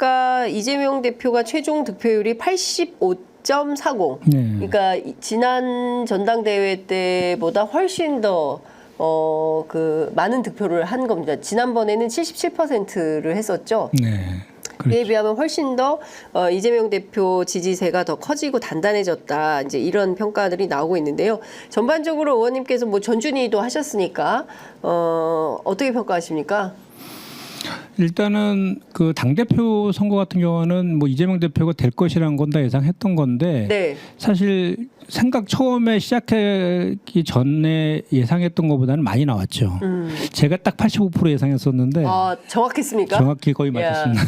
보니까 이재명 대표가 최종 득표율이 85.40. 네. 그러니까 지난 전당대회 때보다 훨씬 더 그 많은 득표를 한 겁니다. 지난번에는 77%를 했었죠. 네. 그에 비하면 훨씬 더 이재명 대표 지지세가 더 커지고 단단해졌다. 이제 이런 평가들이 나오고 있는데요. 전반적으로 의원님께서 뭐 전준위도 하셨으니까 어떻게 평가하십니까? 일단은 그 당대표 선거 같은 경우는 뭐 이재명 대표가 될 것이라는 건 다 예상했던 건데 네. 사실 생각 처음에 시작하기 전에 예상했던 것보다는 많이 나왔죠. 제가 딱 85% 예상했었는데 정확했습니까? 정확히 거의 맞췄습니다.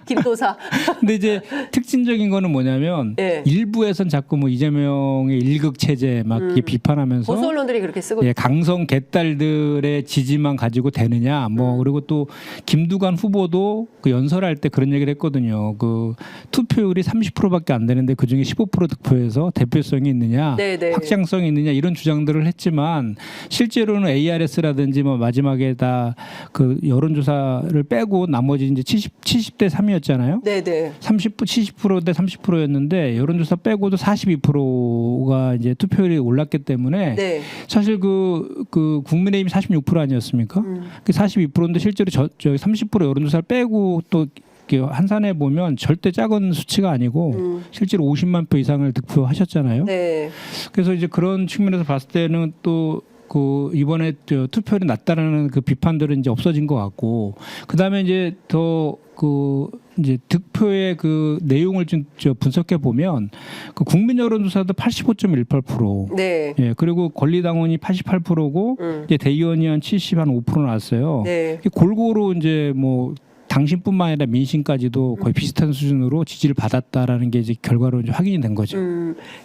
김도사. 근데 이제 특징적인 거는 뭐냐면 네. 일부에선 자꾸 뭐 이재명의 일극 체제 막 이렇게 비판하면서 보수 언론들이 그렇게 쓰고 예, 강성 개딸들의 지지만 가지고 되느냐 뭐 그리고 또 김두관 후보도 그 연설할 때 그런 얘기를 했거든요. 그 투표율이 30%밖에 안 되는데 그 중에 15% 득표해서 대표성이 있느냐, 네네. 확장성이 있느냐 이런 주장들을 했지만 실제로는 ARS라든지 뭐 마지막에 다 그 여론조사를 빼고 나머지 이제 70대 3이었잖아요. 네네. 70%대 30%였는데 여론조사 빼고도 42%가 이제 투표율이 올랐기 때문에 네. 사실 그 국민의힘 46% 아니었습니까? 그 42%인데 실제로 저 30% 여론조사를 빼고 또 한산해 보면 절대 작은 수치가 아니고 실제로 50만 표 이상을 득표하셨잖아요. 네. 그래서 이제 그런 측면에서 봤을 때는 또 그 이번에 투표율이 낮다라는 그 비판들은 이제 없어진 것 같고 그다음에 이제 더 그 이제 득표의 그 내용을 좀 분석해 보면 그 국민 여론조사도 85.18%. 네. 예, 그리고 권리당원이 88%고 이제 대의원이 한 70.5% 나왔어요. 네. 골고루 이제 뭐 당신뿐만 아니라 민심까지도 거의 비슷한 수준으로 지지를 받았다라는 게 이제 결과로 이제 확인이 된 거죠.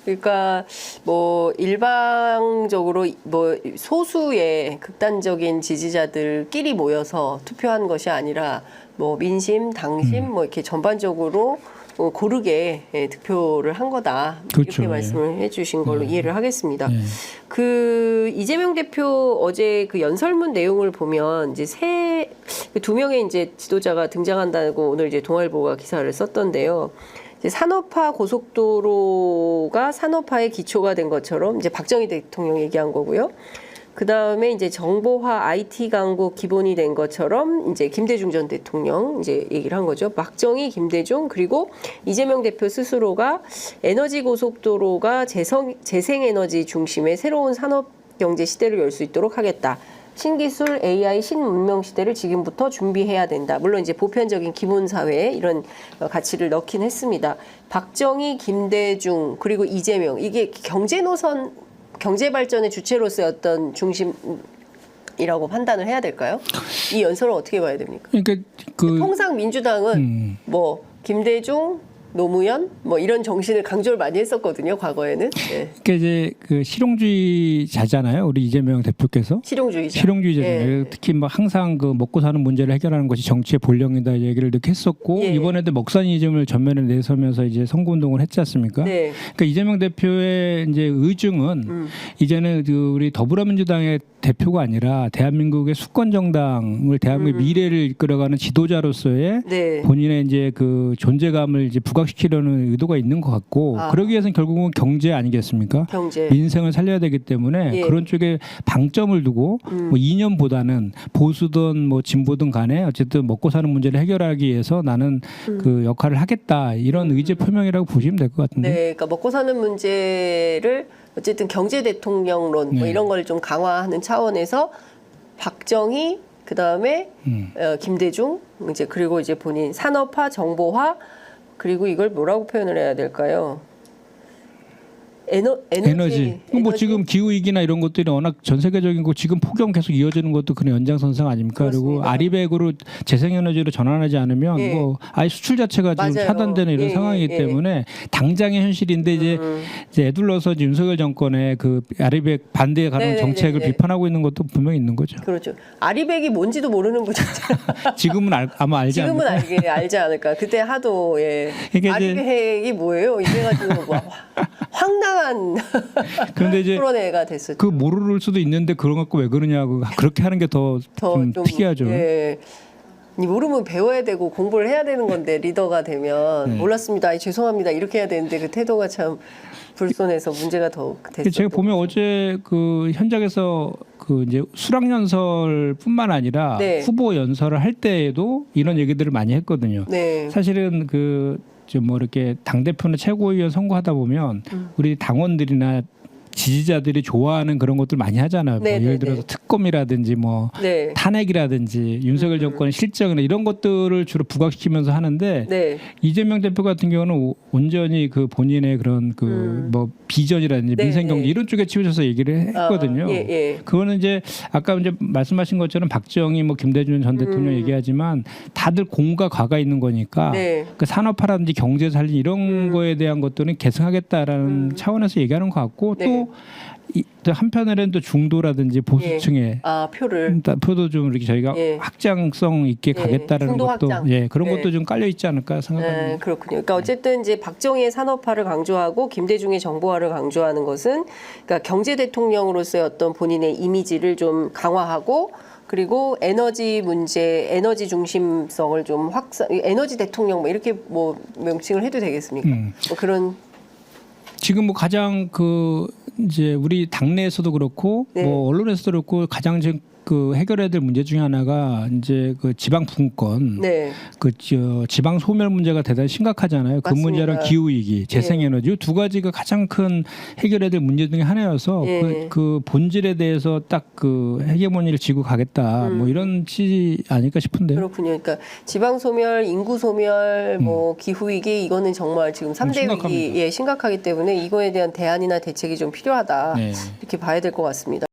그러니까 뭐 일방적으로 뭐 소수의 극단적인 지지자들끼리 모여서 투표한 것이 아니라 뭐 민심, 당심 뭐 이렇게 전반적으로 고르게 득표를 한 거다. 그렇죠. 이렇게 말씀을 해주신 걸로 이해를 하겠습니다. 네. 그 이재명 대표 어제 그 연설문 내용을 보면 이제 두 명의 이제 지도자가 등장한다고 오늘 이제 동아일보가 기사를 썼던데요. 이제 산업화 고속도로가 산업화의 기초가 된 것처럼 이제 박정희 대통령 얘기한 거고요. 그 다음에 이제 정보화 IT 강국 기본이 된 것처럼 이제 김대중 전 대통령 이제 얘기를 한 거죠. 박정희, 김대중 그리고 이재명 대표 스스로가 에너지 고속도로가 재생에너지 중심의 새로운 산업 경제 시대를 열 수 있도록 하겠다. 신기술, AI, 신문명 시대를 지금부터 준비해야 된다. 물론 이제 보편적인 기본 사회에 이런 가치를 넣긴 했습니다. 박정희, 김대중 그리고 이재명 이게 경제 노선 경제 발전의 주체로서의 어떤 중심이라고 판단을 해야 될까요? 이 연설을 어떻게 봐야 됩니까? 그러니까 통상 민주당은 뭐 김대중, 노무현 뭐 이런 정신을 강조를 많이 했었거든요. 과거에는. 네. 그러니까 이제 그 실용주의자잖아요. 우리 이재명 대표께서. 실용주의자. 실용주의자잖아요. 예. 특히 막 항상 그 먹고 사는 문제를 해결하는 것이 정치의 본령이다 얘기를 이렇게 했었고 예. 이번에도 먹사니즘을 전면에 내서면서 이제 선거운동을 했지 않습니까? 네. 그러니까 이재명 대표의 이제 의중은 이제는 그 우리 더불어민주당의 대표가 아니라 대한민국의 수권 정당을 대한민국의 미래를 이끌어가는 지도자로서의 네. 본인의 이제 그 존재감을 이제 부각시키려는 의도가 있는 것 같고 그러기 위해서는 결국은 경제 아니겠습니까? 경제. 민생을 살려야 되기 때문에 예. 그런 쪽에 방점을 두고 뭐 이념보다는 보수든 뭐 진보든 간에 어쨌든 먹고 사는 문제를 해결하기 위해서 나는 그 역할을 하겠다 이런 의제 표명이라고 보시면 될 것 같은데. 네, 그러니까 먹고 사는 문제를 어쨌든 경제 대통령론 뭐 네. 이런 걸 좀 강화하는 차원에서 박정희 그 다음에 김대중 이제 그리고 이제 본인 산업화, 정보화 그리고 이걸 뭐라고 표현을 해야 될까요? 에너지. 뭐 지금 기후 위기나 이런 것들이 워낙 전 세계적인 거 지금 폭염 계속 이어지는 것도 그런 연장선상 아닙니까? 그렇습니다. 그리고 아리백으로 재생에너지로 전환하지 않으면 예. 뭐 아예 수출 자체가 지금 맞아요. 차단되는 이런 예, 상황이기 예. 때문에 당장의 현실인데 이제 애둘러서 이제 윤석열 정권의 그 아리백 반대에 가는 네네네네. 정책을 비판하고 있는 것도 분명히 있는 거죠. 그렇죠. 아리백이 뭔지도 모르는 분이잖아요. 지금은 아마 알지 지금은 않을까? 알지 않을까. 그때 하도 예. 이게 이제- 아리백이 뭐예요? 이래가지고 뭐 황당한 그런데 이제 토론회가 됐었죠. 그 모를 수도 있는데 그런 거 갖고 왜 그러냐고 그렇게 하는 게 더 좀 특이하죠. 예. 모르면 배워야 되고 공부를 해야 되는 건데 리더가 되면 네. 몰랐습니다. 아이, 죄송합니다. 이렇게 해야 되는데 그 태도가 참 불손해서 문제가 더 됐어요. 제가 보면 어제 그 현장에서 그 이제 수락 연설뿐만 아니라 네. 후보 연설을 할 때에도 이런 얘기들을 많이 했거든요. 네. 사실은 그 좀 뭐 이렇게 당 대표나 최고위원 선거하다 보면 우리 당원들이나 지지자들이 좋아하는 그런 것들 많이 하잖아요. 뭐 네, 예를 네, 들어서 네. 특검이라든지 뭐 네. 탄핵이라든지 윤석열 정권의 실정이나 이런 것들을 주로 부각시키면서 하는데 네. 이재명 대표 같은 경우는 온전히 그 본인의 그런 그 뭐 비전이라든지 네, 민생 경제 네. 이런 쪽에 치우쳐서 얘기를 했거든요. 예, 예. 그거는 이제 아까 이제 말씀하신 것처럼 박정희 뭐 김대중 전 대통령 얘기하지만 다들 공과 과가 있는 거니까 네. 그 산업화라든지 경제 살린 이런 거에 대한 것들은 계승하겠다라는 차원에서 얘기하는 것 같고 네. 또 한편으로는 또 중도라든지 보수층에 아, 표를. 표도 좀 이렇게 저희가 예. 확장성 있게 예. 가겠다라는 중도 것도 확장. 예 그런 네. 것도 좀 깔려 있지 않을까 생각합니다. 네, 그렇군요. 그러니까 어쨌든 이제 박정희의 산업화를 강조하고 김대중의 정보화를 강조하는 것은 그러니까 경제 대통령으로서의 어떤 본인의 이미지를 좀 강화하고 그리고 에너지 문제, 에너지 중심성을 좀 확산, 에너지 대통령 뭐 이렇게 뭐 명칭을 해도 되겠습니까? 뭐 그런 지금 뭐 가장 그 이제 우리 당내에서도 그렇고 네. 뭐 언론에서도 그렇고 가장 지금 그 해결해야 될 문제 중에 하나가 이제 그 지방 분권, 네. 그 지방 소멸 문제가 대단히 심각하잖아요. 그 맞습니다. 문제랑 기후 위기, 재생에너지 두 가지가 가장 큰 해결해야 될 문제 중에 하나여서 예. 그 본질에 대해서 딱 그 헤게모니를 쥐고 가겠다. 뭐 이런 취지 아닐까 싶은데요. 그렇군요. 그러니까 지방 소멸, 인구 소멸, 뭐 기후 위기 이거는 정말 지금 3대 심각합니다. 위기 예, 심각하기 때문에 이거에 대한 대안이나 대책이 좀 필요하다. 네. 이렇게 봐야 될 것 같습니다.